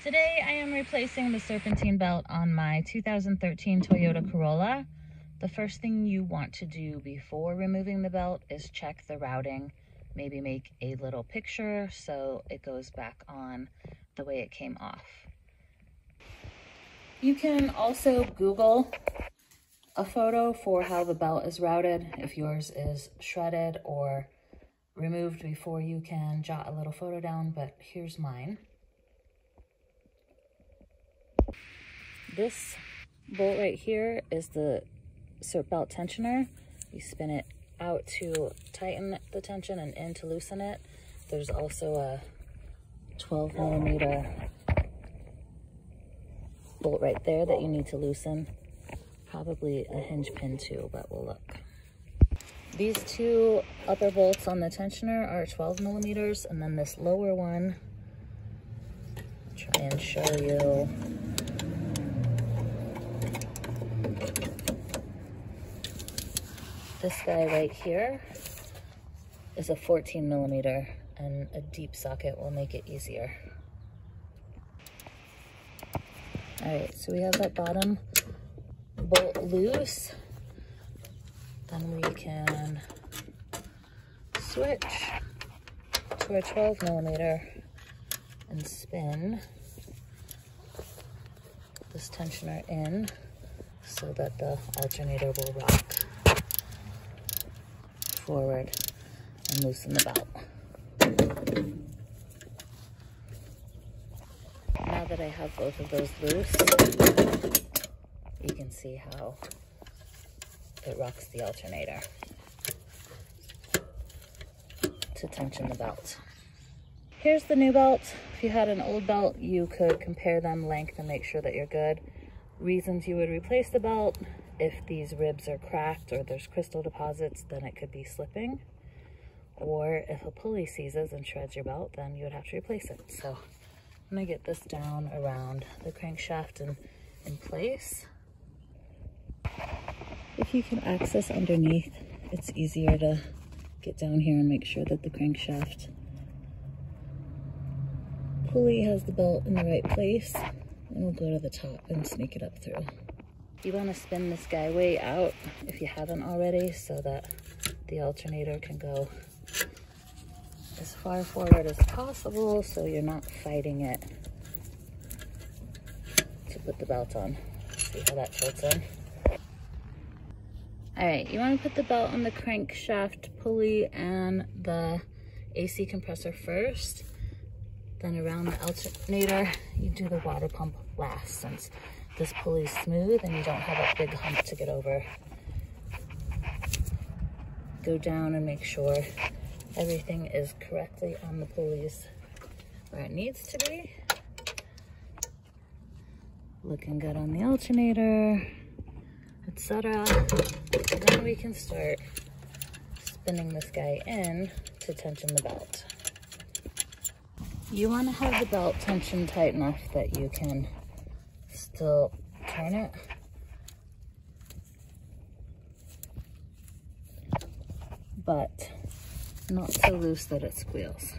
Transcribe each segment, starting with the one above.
Today I am replacing the serpentine belt on my 2013 Toyota Corolla. The first thing you want to do before removing the belt is check the routing. Maybe make a little picture so it goes back on the way it came off. You can also Google a photo for how the belt is routed. If yours is shredded or removed before, you can jot a little photo down, but here's mine. This bolt right here is the SERP belt tensioner. You spin it out to tighten the tension and in to loosen it. There's also a 12mm bolt right there that you need to loosen. Probably a hinge pin too, but we'll look. These two upper bolts on the tensioner are 12mm, and then this lower one, I'll try and show you. This guy right here is a 14mm, and a deep socket will make it easier. All right, so we have that bottom bolt loose. Then we can switch to a 12mm and spin this tensioner in so that the alternator will rock forward and loosen the belt. Now that I have both of those loose, you can see how it rocks the alternator to tension the belt. Here's the new belt. If you had an old belt, you could compare them length and make sure that you're good. Reasons you would replace the belt: if these ribs are cracked or there's crystal deposits, then it could be slipping. Or if a pulley seizes and shreds your belt, then you would have to replace it. So I'm gonna get this down around the crankshaft and in place. If you can access underneath, it's easier to get down here and make sure that the crankshaft pulley has the belt in the right place. And we'll go to the top and sneak it up through. You want to spin this guy way out if you haven't already, so that the alternator can go as far forward as possible so you're not fighting it to put the belt on. See how that tilts in? All right, you want to put the belt on the crankshaft pulley and the AC compressor first. Then around the alternator, you do the water pump last, since this pulley is smooth and you don't have a big hump to get over. Go down and make sure everything is correctly on the pulleys where it needs to be. Looking good on the alternator, etc. Then we can start spinning this guy in to tension the belt. You want to have the belt tensioned tight enough that you can still turn it, but not so loose that it squeals.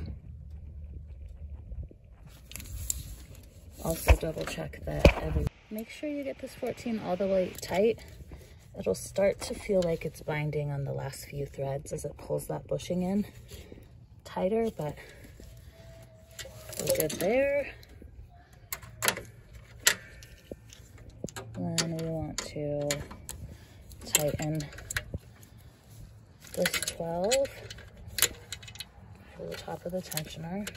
Also double check that make sure you get this 14 all the way tight. It'll start to feel like it's binding on the last few threads as it pulls that bushing in tighter, but we're good there. Then we want to tighten this 12 for the top of the tensioner.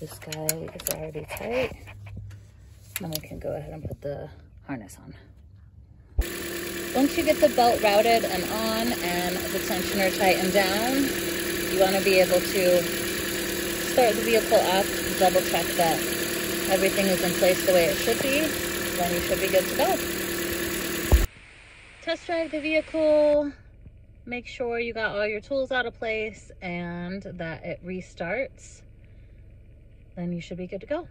This guy is already tight. Then we can go ahead and put the harness on. Once you get the belt routed and on and the tensioner tightened down, you want to be able to start the vehicle up, double check that everything is in place the way it should be, then you should be good to go. Test drive the vehicle, make sure you got all your tools out of place and that it restarts, then you should be good to go.